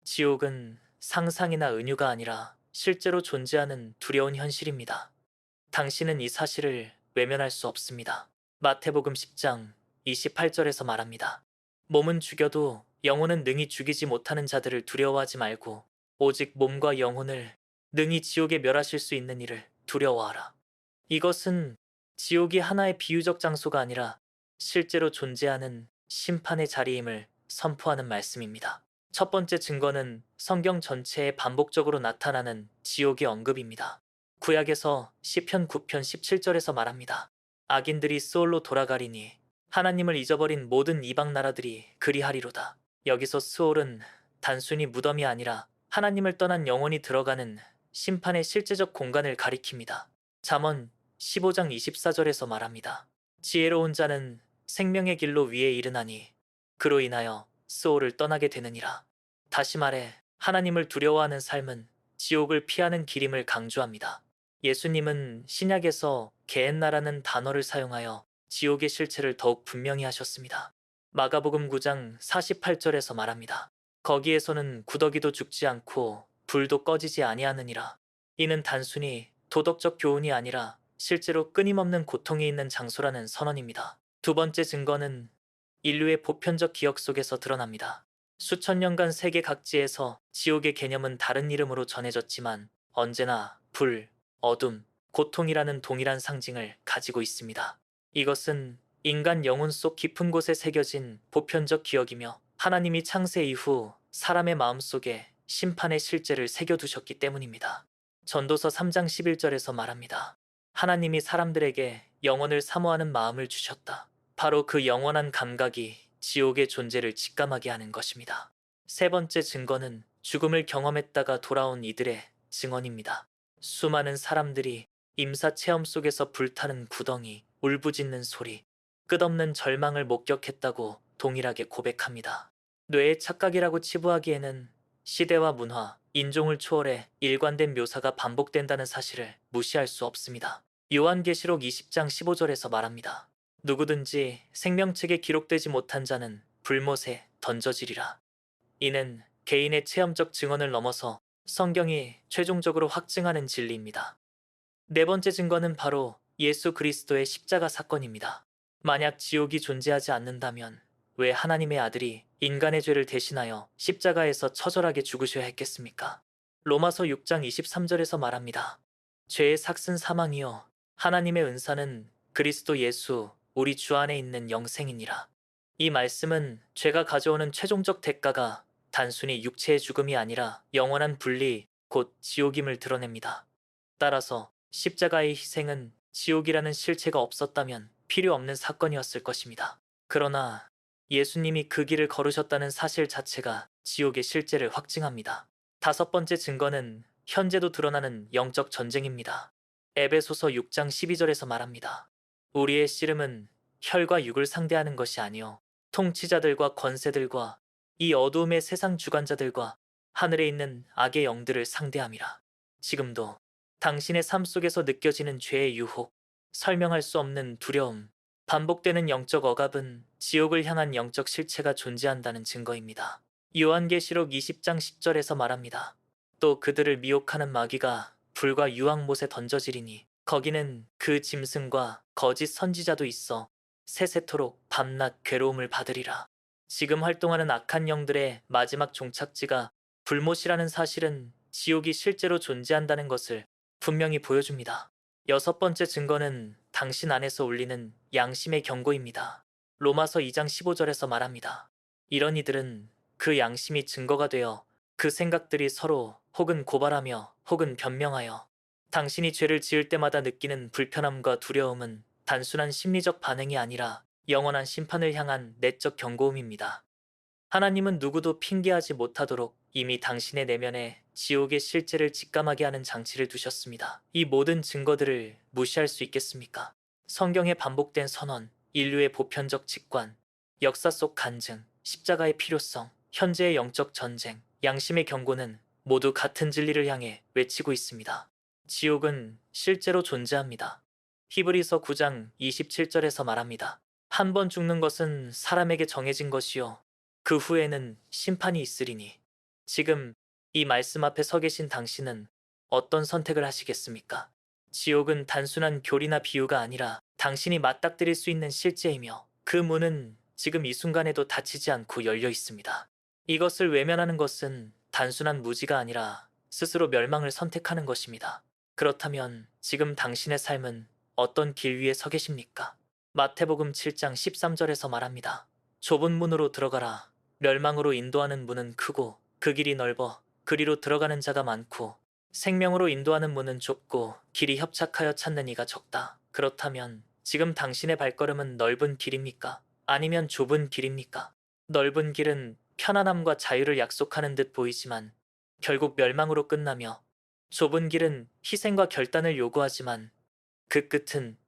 지옥은 상상이나 은유가 아니라 실제로 존재하는 두려운 현실입니다. 당신은 이 사실을 외면할 수 없습니다. 마태복음 10장 28절에서 말합니다. 몸은 죽여도 영혼은 능히 죽이지 못하는 자들을 두려워하지 말고 오직 몸과 영혼을 능히 지옥에 멸하실 수 있는 이를 두려워하라. 이것은 지옥이 하나의 비유적 장소가 아니라 실제로 존재하는 심판의 자리임을 선포하는 말씀입니다. 첫 번째 증거는 성경 전체에 반복적으로 나타나는 지옥의 언급입니다. 구약에서 시편 9편 17절에서 말합니다. 악인들이 스올로 돌아가리니 하나님을 잊어버린 모든 이방 나라들이 그리하리로다. 여기서 스올은 단순히 무덤이 아니라 하나님을 떠난 영혼이 들어가는 심판의 실제적 공간을 가리킵니다. 잠언 15장 24절에서 말합니다. 지혜로운 자는 생명의 길로 위에 이르나니 그로 인하여 스올을 떠나게 되느니라. 다시 말해 하나님을 두려워하는 삶은 지옥을 피하는 길임을 강조합니다. 예수님은 신약에서 게엔나라는 단어를 사용하여 지옥의 실체를 더욱 분명히 하셨습니다. 마가복음 9장 48절에서 말합니다. 거기에서는 구더기도 죽지 않고 불도 꺼지지 아니하느니라. 이는 단순히 도덕적 교훈이 아니라 실제로 끊임없는 고통이 있는 장소라는 선언입니다. 두 번째 증거는 인류의 보편적 기억 속에서 드러납니다. 수천 년간 세계 각지에서 지옥의 개념은 다른 이름으로 전해졌지만 언제나 불, 어둠, 고통이라는 동일한 상징을 가지고 있습니다. 이것은 인간 영혼 속 깊은 곳에 새겨진 보편적 기억이며 하나님이 창세 이후 사람의 마음속에 심판의 실제를 새겨두셨기 때문입니다. 전도서 3장 11절에서 말합니다. 하나님이 사람들에게 영혼을 사모하는 마음을 주셨다. 바로 그 영원한 감각이 지옥의 존재를 직감하게 하는 것입니다. 세 번째 증거는 죽음을 경험했다가 돌아온 이들의 증언입니다. 수많은 사람들이 임사 체험 속에서 불타는 구덩이, 울부짖는 소리, 끝없는 절망을 목격했다고 동일하게 고백합니다. 뇌의 착각이라고 치부하기에는 시대와 문화, 인종을 초월해 일관된 묘사가 반복된다는 사실을 무시할 수 없습니다. 요한계시록 20장 15절에서 말합니다. 누구든지 생명책에 기록되지 못한 자는 불못에 던져지리라. 이는 개인의 체험적 증언을 넘어서 성경이 최종적으로 확증하는 진리입니다. 네 번째 증거는 바로 예수 그리스도의 십자가 사건입니다. 만약 지옥이 존재하지 않는다면 왜 하나님의 아들이 인간의 죄를 대신하여 십자가에서 처절하게 죽으셔야 했겠습니까? 로마서 6장 23절에서 말합니다. 죄의 삭슨 사망이요 하나님의 은사는 그리스도 예수 우리 주 안에 있는 영생이니라. 이 말씀은 죄가 가져오는 최종적 대가가 단순히 육체의 죽음이 아니라 영원한 분리, 곧 지옥임을 드러냅니다. 따라서 십자가의 희생은 지옥이라는 실체가 없었다면 필요 없는 사건이었을 것입니다. 그러나 예수님이 그 길을 걸으셨다는 사실 자체가 지옥의 실제를 확증합니다. 다섯 번째 증거는 현재도 드러나는 영적 전쟁입니다. 에베소서 6장 12절에서 말합니다. 우리의 씨름은 혈과 육을 상대하는 것이 아니요 통치자들과 권세들과 이 어두움의 세상 주관자들과 하늘에 있는 악의 영들을 상대함이라. 지금도 당신의 삶 속에서 느껴지는 죄의 유혹, 설명할 수 없는 두려움, 반복되는 영적 억압은 지옥을 향한 영적 실체가 존재한다는 증거입니다. 요한계시록 20장 10절에서 말합니다. 또 그들을 미혹하는 마귀가 불과 유황못에 던져지리니 거기는 그 짐승과 거짓 선지자도 있어 세세토록 밤낮 괴로움을 받으리라. 지금 활동하는 악한 영들의 마지막 종착지가 불못이라는 사실은 지옥이 실제로 존재한다는 것을 분명히 보여줍니다. 여섯 번째 증거는 당신 안에서 울리는 양심의 경고입니다. 로마서 2장 15절에서 말합니다. 이런 이들은 그 양심이 증거가 되어 그 생각들이 서로 혹은 고발하며 혹은 변명하여 당신이 죄를 지을 때마다 느끼는 불편함과 두려움은 단순한 심리적 반응이 아니라 영원한 심판을 향한 내적 경고음입니다. 하나님은 누구도 핑계하지 못하도록 이미 당신의 내면에 지옥의 실제를 직감하게 하는 장치를 두셨습니다. 이 모든 증거들을 무시할 수 있겠습니까? 성경에 반복된 선언, 인류의 보편적 직관, 역사 속 간증, 십자가의 필요성, 현재의 영적 전쟁, 양심의 경고는 모두 같은 진리를 향해 외치고 있습니다. 지옥은 실제로 존재합니다. 히브리서 9장 27절에서 말합니다. 한 번 죽는 것은 사람에게 정해진 것이요 그 후에는 심판이 있으리니 지금 이 말씀 앞에 서 계신 당신은 어떤 선택을 하시겠습니까? 지옥은 단순한 교리나 비유가 아니라 당신이 맞닥뜨릴 수 있는 실제이며 그 문은 지금 이 순간에도 닫히지 않고 열려 있습니다. 이것을 외면하는 것은 단순한 무지가 아니라 스스로 멸망을 선택하는 것입니다. 그렇다면 지금 당신의 삶은 어떤 길 위에 서 계십니까? 마태복음 7장 13절에서 말합니다. 좁은 문으로 들어가라. 멸망으로 인도하는 문은 크고 그 길이 넓어 그리로 들어가는 자가 많고 생명으로 인도하는 문은 좁고 길이 협착하여 찾는 이가 적다. 그렇다면 지금 당신의 발걸음은 넓은 길입니까? 아니면 좁은 길입니까? 넓은 길은 편안함과 자유를 약속하는 듯 보이지만 결국 멸망으로 끝나며 좁은 길은 희생과 결단을 요구하지만 그 끝은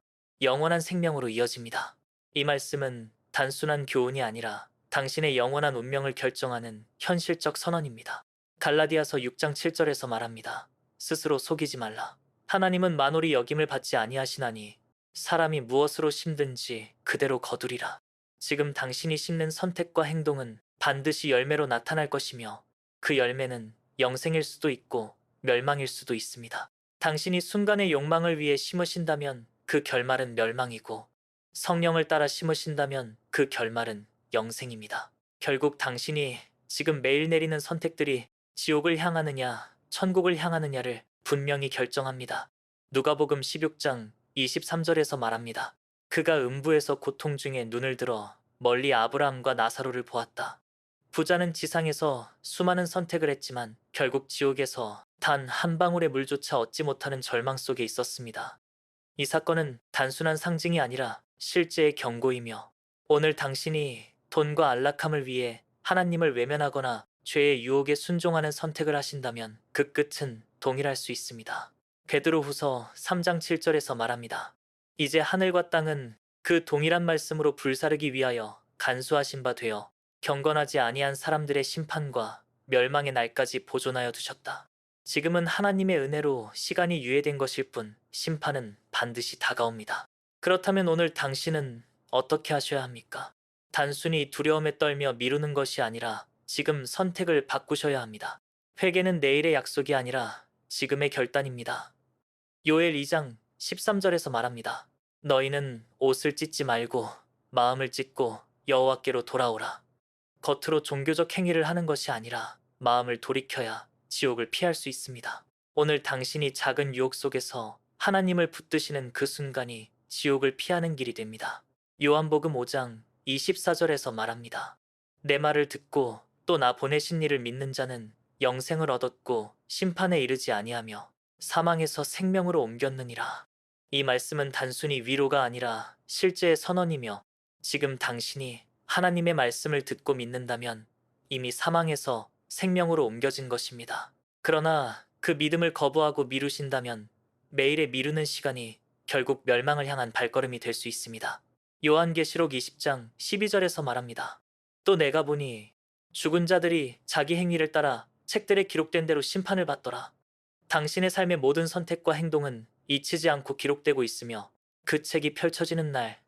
영원한 생명으로 이어집니다. 이 말씀은 단순한 교훈이 아니라 당신의 영원한 운명을 결정하는 현실적 선언입니다. 갈라디아서 6장 7절에서 말합니다. 스스로 속이지 말라. 하나님은 만홀히 여김을 받지 아니하시나니 사람이 무엇으로 심든지 그대로 거두리라. 지금 당신이 심는 선택과 행동은 반드시 열매로 나타날 것이며 그 열매는 영생일 수도 있고 멸망일 수도 있습니다. 당신이 순간의 욕망을 위해 심으신다면 그 결말은 멸망이고 성령을 따라 심으신다면 그 결말은 영생입니다. 결국 당신이 지금 매일 내리는 선택들이 지옥을 향하느냐 천국을 향하느냐를 분명히 결정합니다. 누가복음 16장 23절에서 말합니다. 그가 음부에서 고통 중에 눈을 들어 멀리 아브라함과 나사로를 보았다. 부자는 지상에서 수많은 선택을 했지만 결국 지옥에서 단 한 방울의 물조차 얻지 못하는 절망 속에 있었습니다. 이 사건은 단순한 상징이 아니라 실제의 경고이며 오늘 당신이 돈과 안락함을 위해 하나님을 외면하거나 죄의 유혹에 순종하는 선택을 하신다면 그 끝은 동일할 수 있습니다. 베드로후서 3장 7절에서 말합니다. 이제 하늘과 땅은 그 동일한 말씀으로 불사르기 위하여 간수하신 바 되어 경건하지 아니한 사람들의 심판과 멸망의 날까지 보존하여 두셨다. 지금은 하나님의 은혜로 시간이 유예된 것일 뿐 심판은 반드시 다가옵니다. 그렇다면 오늘 당신은 어떻게 하셔야 합니까? 단순히 두려움에 떨며 미루는 것이 아니라 지금 선택을 바꾸셔야 합니다. 회개는 내일의 약속이 아니라 지금의 결단입니다. 요엘 2장 13절에서 말합니다. 너희는 옷을 찢지 말고 마음을 찢고 여호와께로 돌아오라. 겉으로 종교적 행위를 하는 것이 아니라 마음을 돌이켜야 지옥을 피할 수 있습니다. 오늘 당신이 작은 유혹 속에서 하나님을 붙드시는 그 순간이 지옥을 피하는 길이 됩니다. 요한복음 5장 24절에서 말합니다. 내 말을 듣고 또 나 보내신 이를 믿는 자는 영생을 얻었고 심판에 이르지 아니하며 사망에서 생명으로 옮겼느니라. 이 말씀은 단순히 위로가 아니라 실제의 선언이며 지금 당신이 하나님의 말씀을 듣고 믿는다면 이미 사망에서 생명으로 옮겨진 것입니다. 그러나 그 믿음을 거부하고 미루신다면 매일의 미루는 시간이 결국 멸망을 향한 발걸음이 될 수 있습니다. 요한계시록 20장 12절에서 말합니다. 또 내가 보니 죽은 자들이 자기 행위를 따라 책들에 기록된 대로 심판을 받더라. 당신의 삶의 모든 선택과 행동은 잊히지 않고 기록되고 있으며 그 책이 펼쳐지는 날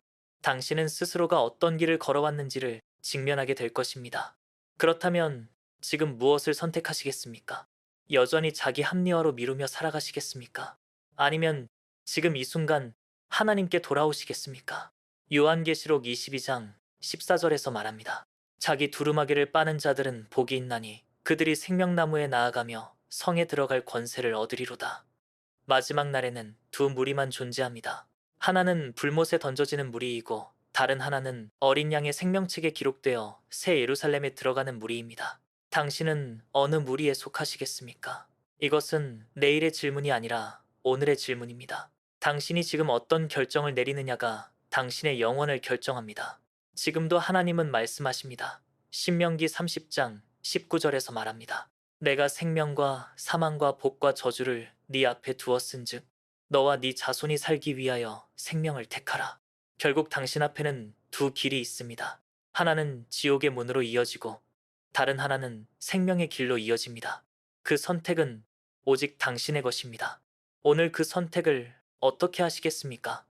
당신은 스스로가 어떤 길을 걸어왔는지를 직면하게 될 것입니다. 그렇다면 지금 무엇을 선택하시겠습니까? 여전히 자기 합리화로 미루며 살아가시겠습니까? 아니면 지금 이 순간 하나님께 돌아오시겠습니까? 요한계시록 22장 14절에서 말합니다. 자기 두루마기를 빠는 자들은 복이 있나니 그들이 생명나무에 나아가며 성에 들어갈 권세를 얻으리로다. 마지막 날에는 두 무리만 존재합니다. 하나는 불못에 던져지는 무리이고 다른 하나는 어린 양의 생명책에 기록되어 새 예루살렘에 들어가는 무리입니다. 당신은 어느 무리에 속하시겠습니까? 이것은 내일의 질문이 아니라 오늘의 질문입니다. 당신이 지금 어떤 결정을 내리느냐가 당신의 영혼을 결정합니다. 지금도 하나님은 말씀하십니다. 신명기 30장 19절에서 말합니다. 내가 생명과 사망과 복과 저주를 네 앞에 두었은즉 너와 네 자손이 살기 위하여 생명을 택하라. 결국 당신 앞에는 두 길이 있습니다. 하나는 지옥의 문으로 이어지고 다른 하나는 생명의 길로 이어집니다. 그 선택은 오직 당신의 것입니다. 오늘 그 선택을 어떻게 하시겠습니까?